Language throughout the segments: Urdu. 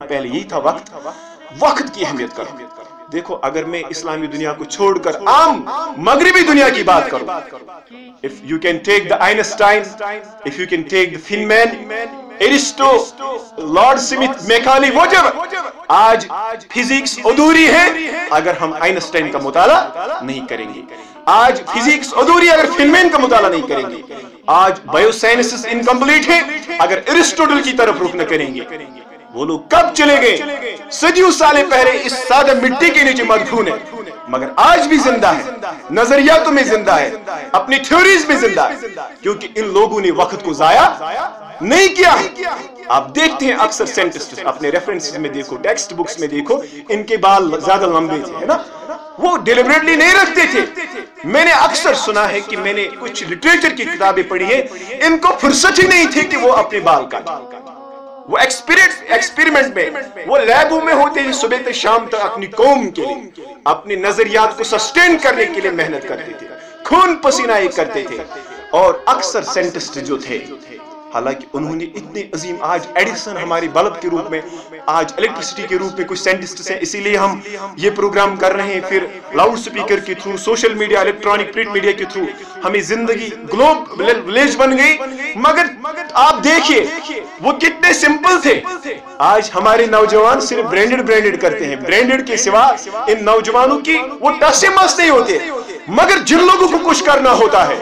پہلے یہی تھا وقت کی اہمیت کرو. دیکھو اگر میں اسلامی دنیا کو چھوڑ کر عام مغربی دنیا کی بات کروں, if you can take the Einstein, if you can take the Feynman, Aristotle, Lord Smith, Macaulay, آج فزکس ادھوری ہے اگر ہم آئنسٹائن کا مطالعہ نہیں کریں گے. آج فزکس ادھوری اگر فینمین کا مطالعہ نہیں کریں گے. آج بایو سائنسز انکمپلیٹ ہے اگر ایرسٹوٹل کی طرف رخ نہ کریں گے. وہ لوگ کب چلے گئے؟ صدیوں سال پہلے اس سادہ مٹی کے نیچے مدفون ہے, مگر آج بھی زندہ ہے, نظریاتوں میں زندہ ہے, اپنی تھیوریز میں زندہ ہے, کیونکہ ان لوگوں نے وقت کو ضائع نہیں کیا. آپ دیکھتے ہیں اکثر سائنٹسٹ اپنے ریفرنسز میں دیکھو, ٹیکسٹ بکس میں دیکھو, ان کے بال زیادہ لمبے تھے, ہے نا, وہ ڈیلیبریٹلی نہیں رکھتے تھے. میں نے اکثر سنا ہے کہ میں نے کچھ لٹریچر کی کتابیں پڑھی ہیں, ان کو فرصت ہی نہیں تھی کہ وہ اپنے بال کاٹیں. وہ ایکسپیریمنٹ میں, وہ لیبوں میں ہوتے ہیں, صبح سے شام تک اپنی قوم کے لیے, اپنے نظریات کو سسٹین کرنے کے لیے محنت کرتے تھے, خون پسینہ ایک کرتے تھے. اور اکثر سائنٹسٹ جو تھے, حالانکہ انہوں نے اتنے عظیم, آج ایڈیسن ہماری بلب کے روپ میں, آج الیکٹریسٹی کے روپ میں کچھ سائنٹسٹ ہیں, اسی لیے ہم یہ پروگرام کر رہے ہیں. پھر لاؤڈ سپیکر کے through, social media, electronic print media کے تھرو ہمیں زندگی گلوب ولیج بن گئی. مگر آپ دیکھیے وہ کتنے سمپل تھے. آج ہمارے نوجوان صرف برانڈڈ کرتے ہیں, برانڈڈ کے سوا ان نوجوانوں کی وہ ٹس مس نہیں ہوتے. مگر جن لوگوں کو کچھ کرنا ہوتا ہے,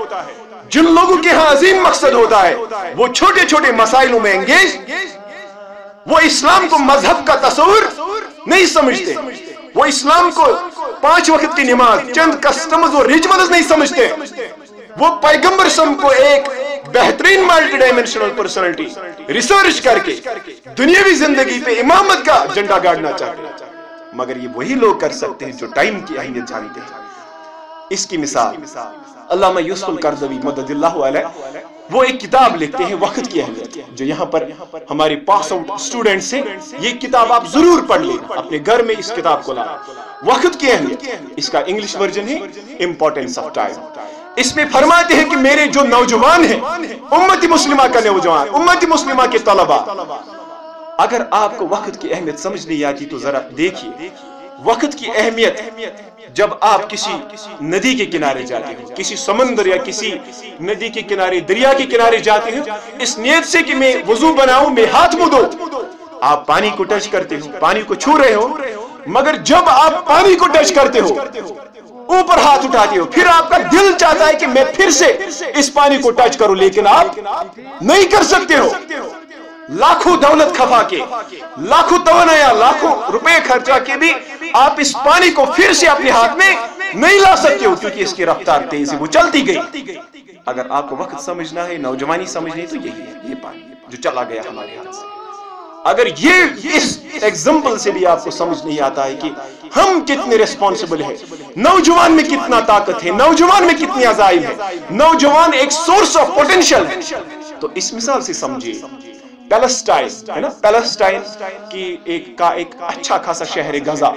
جن لوگوں کے ہاں عظیم مقصد ہوتا ہے, وہ چھوٹے چھوٹے مسائلوں میں انگیج, وہ اسلام کو مذہب کا تصور نہیں سمجھتے, وہ اسلام کو 5 وقت کی نماز, چند کسٹمز اور ریچولز نہیں سمجھتے, وہ پیغمبر سم کو ایک بہترین ملٹی ڈائمینشنل پرسنالٹی ریسرچ کر کے دنیاوی زندگی پہ امامت کا جھنڈا گاڑنا چاہتے ہیں. مگر یہ وہی لوگ کر سکتے ہیں جو ٹائم کی اہمیت جانتے ہیں. اس کی مثال علامہ یوسف القرضوی مدد اللہ علیہ, وہ ایک کتاب لکھتے ہیں وقت کی اہمیت, جو یہاں پر ہمارے پاس آؤٹ اسٹوڈنٹس ہیں, یہ کتاب آپ ضرور پڑھ لیں, اپنے گھر میں اس کتاب کو لانا. وقت کی اہمیت, اس کا انگلش ورژن ہے امپورٹنس آف ٹائم. اس میں فرماتے ہیں کہ میرے جو نوجوان ہیں, امت مسلمہ کا نوجوان, امت مسلمہ کے طلباء, اگر آپ کو وقت کی اہمیت سمجھ نہیں آتی تو ذرا دیکھیے وقت کی اہمیت. جب آپ کسی ندی کے کنارے جاتے ہو, کسی سمندر یا کسی ندی کے کنارے, دریا کے کنارے جاتے ہو, اس نیت سے کہ میں وضو بناؤں, میں ہاتھ منہ دھو, آپ پانی کو ٹچ کرتے ہو, پانی کو چھو رہے ہو. مگر جب آپ پانی کو ٹچ کرتے ہو, اوپر ہاتھ اٹھاتے ہو, پھر آپ کا دل چاہتا ہے کہ میں پھر سے اس پانی کو ٹچ کروں, لیکن آپ نہیں کر سکتے ہو. لاکھوں دولت کھپا کے, لاکھوں توانایا, لاکھوں روپے خرچہ کے بھی آپ اس پانی کو پھر سے اپنے ہاتھ میں نہیں لا سکتے ہو, کیونکہ اس کی رفتار تیز ہے, وہ چلتی گئی. اگر آپ کو وقت سمجھنا ہے, نوجوانی سمجھنی ہے, تو یہی ہے, یہ پانی جو چلا گیا ہمارے ہاتھ سے. اگر یہ اس ایگزامپل سے بھی آپ کو سمجھ نہیں آتا ہے کہ ہم کتنے ریسپانسبل ہیں, نوجوان میں کتنا طاقت ہے, نوجوان میں کتنی عزائم ہے, نوجوان ایک سورس آف پوٹینشل ہے, تو اس مثال سے سمجھیے. پیلسٹائن ہے نا, پیلسٹائن کی ایک اچھا خاصا شہر ہے غزہ,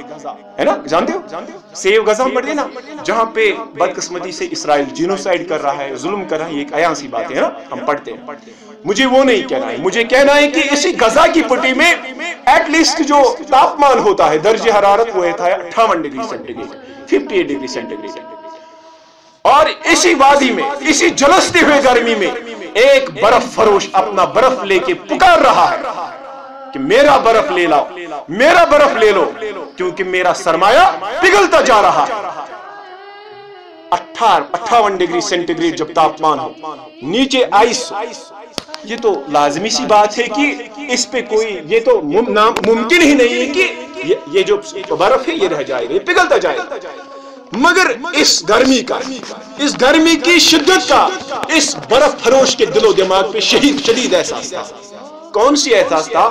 ہے نا, جانتے ہو, سیو غزہ پڑھتے ہیں نا, جہاں پہ بدقسمتی سے اسرائیل جینوسائیڈ کر رہا ہے, ظلم کر رہا ہے. یہ ایک عیاں سی بات ہے نا, ہم پڑھتے ہیں. مجھے وہ نہیں کہنا ہے, مجھے کہنا ہے کہ اسی غزہ کی پٹی میں ایٹ لیسٹ جو تاپمان ہوتا ہے, درجہ حرارت, وہ ہے 58 degree centigrade, 58 degree centigrade. اور اسی وادی میں, اسی جلستے ہوئے گرمی میں ایک برف فروش اپنا برف لے کے پکار رہا ہے کہ میرا برف لے لاؤ, میرا برف لے لو, کیونکہ میرا سرمایہ پگھلتا جا رہا ہے. 58 ڈگری سینٹی گریڈ جب تاپمان ہو, نیچے آئس, یہ تو لازمی سی بات ہے کہ اس پہ کوئی, یہ تو ممکن ہی نہیں ہے کہ یہ جو برف ہے یہ رہ جائے گا, یہ پگھلتا جائے گا. مگر اس گرمی کا, اس گرمی کی شدت کا اس برف فروش کے دل و دماغ پہ شدید احساس تھا. کون سی احساس تھا؟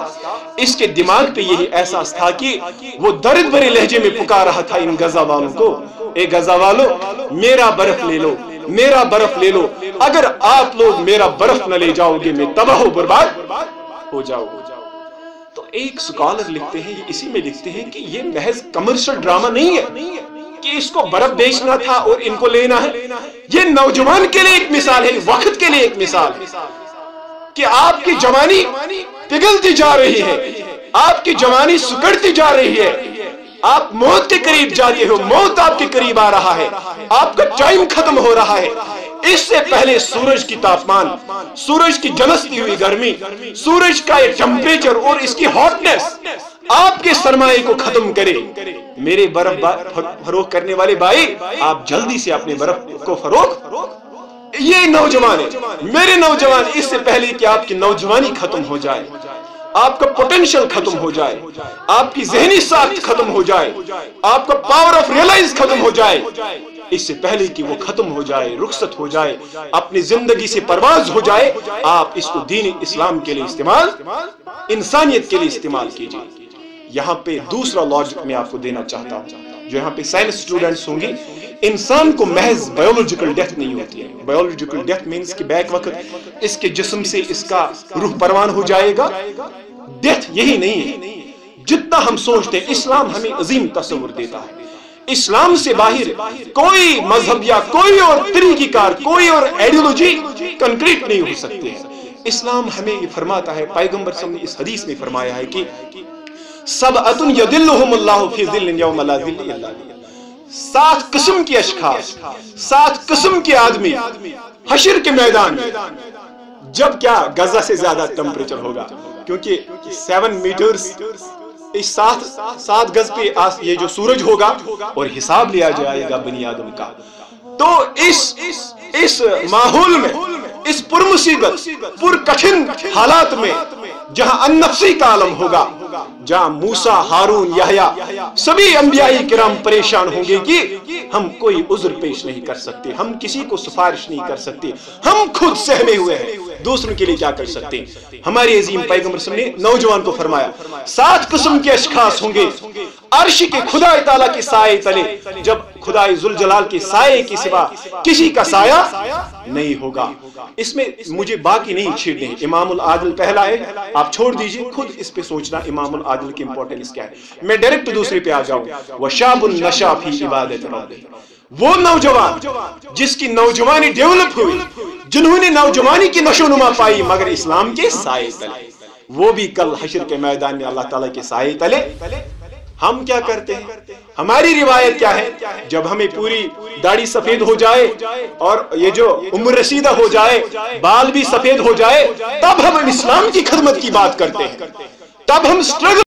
اس کے دماغ پہ یہی احساس تھا کہ وہ درد بھرے لہجے میں پکار رہا تھا ان غزہ والوں کو, اے غزہ والو میرا برف لے لو, میرا برف لے لو, اگر آپ لوگ میرا برف نہ لے جاؤ گے میں تباہ و برباد ہو جاؤ. تو ایک سکالر لکھتے ہیں, اسی میں لکھتے ہیں کہ یہ محض کمرشل ڈرامہ نہیں ہے کہ اس کو برف بیچنا تھا اور ان کو لینا ہے. یہ نوجوان کے لیے ایک مثال ہے, وقت کے لیے ایک مثال ہے کہ آپ کی جوانی پگھلتی جا رہی ہے, آپ کی جوانی سکڑتی جا رہی ہے، آپ موت کے قریب جاتے ہو، موت آپ کے قریب آ رہا ہے، آپ کا ٹائم ختم ہو رہا ہے۔ اس سے پہلے سورج کی تاپمان، سورج کی جلستی ہوئی گرمی، سورج کا یہ ٹمپریچر اور اس کی ہاٹنس آپ کے سرمایے کو ختم کرے۔ میرے برف فروخت کرنے والے بھائی، آپ جلدی سے اپنے برف کو فروخت، یہ نوجوان ہے، میرے نوجوان، اس سے پہلے کہ آپ کی نوجوانی ختم ہو جائے، آپ کا پوٹینشل ختم ہو جائے، آپ کی ذہنی ساخت ختم ہو جائے، آپ کا پاور آف ریئلائز ختم ہو جائے، اس سے پہلے کہ وہ ختم ہو جائے، رخصت ہو جائے، اپنی زندگی سے پرواز ہو جائے، آپ اس کو دین اسلام کے لیے استعمال، انسانیت کے لیے استعمال کیجئے۔ یہاں پہ دوسرا لاجک میں آپ کو دینا چاہتا ہوں، جو یہاں پہ سائنس اسٹوڈنٹس ہوں گے، انسان کو محض بایولوجیکل ڈیتھ نہیں ہوتی ہے۔ بایولوجیکل ڈیتھ مینس کہ بیک وقت اس کے جسم سے اس کا روح پروان ہو جائے گا، ڈیتھ یہی نہیں ہے جتنا ہم سوچتے ہیں۔ اسلام ہمیں عظیم تصور دیتا ہے، اسلام سے باہر کوئی مذہب یا کوئی اور طریقہ کار، کوئی اور ایڈیولوجی کنکریٹ نہیں ہو سکتی ہے۔ اسلام ہمیں یہ فرماتا ہے، پیغمبر صلی اللہ علیہ وسلم نے اس حدیث میں فرمایا ہے کہ سبعۃ یظلھم اللہ فی ظل یوم لا ظل الا ظلہ، 7 قسم کے اشخاص، 7 قسم کے آدمی حشر کے میدان میں، جب کیا غزہ سے زیادہ ٹمپریچر ہوگا، کیونکہ 7 میٹرز، 7 گز پہ یہ جو سورج ہوگا اور حساب لیا جائے گا بنی آدم کا، تو اس ماحول میں، اس پرمصیبت پرکٹھن حالات میں، جہاں النفسی کا عالم ہوگا، جہاں موسیٰ، ہارون، یحییٰ، سبھی انبیاء کرام پریشان ہوں گے کہ ہم کوئی عذر پیش نہیں کر سکتے، ہم کسی کو سفارش نہیں کر سکتے، ہم خود سہمے ہوئے ہیں، دوسروں کے لیے کیا کر سکتے ہیں۔ ہمارے عظیم پیغمبر صلی اللہ علیہ وسلم نے نوجوان کو فرمایا 7 قسم کے اشخاص ہوں گے عرش کے خدا تعالیٰ کے سائے تلے، جب خدا ذوالجلال کے سائے کے سوا کسی کا سایہ نہیں ہوگا۔ اس میں مجھے باقی نہیں چھیڑنے ہیں، امام العادل پہلا ہے، آپ چھوڑ دیجئے، خود اس پہ سوچنا امام العادل کی امپورٹنس کیا ہے۔ میں ڈائریکٹ دوسرے پہ آ جاؤں، وَشَابٌ نَشَأَ فِي عِبَادَةِ رَبِّهِ، وہ نوجوان جس کی نوجوانی ڈیولپ ہوئی، جنہوں نے نوجوانی کی نشو نما پائی مگر اسلام کے سائے تلے، وہ بھی کل حشر کے میدان میں اللہ تعالیٰ کے سائے تلے۔ ہم کیا کرتے ہیں؟ ہماری روایت کیا ہے؟ جب ہمیں پوری داڑھی سفید ہو جائے اور یہ جو عمر رسیدہ ہو جائے، بال بھی سفید ہو جائے، تب ہم اسلام کی خدمت کی بات کرتے ہیں، تب ہم اسٹرگل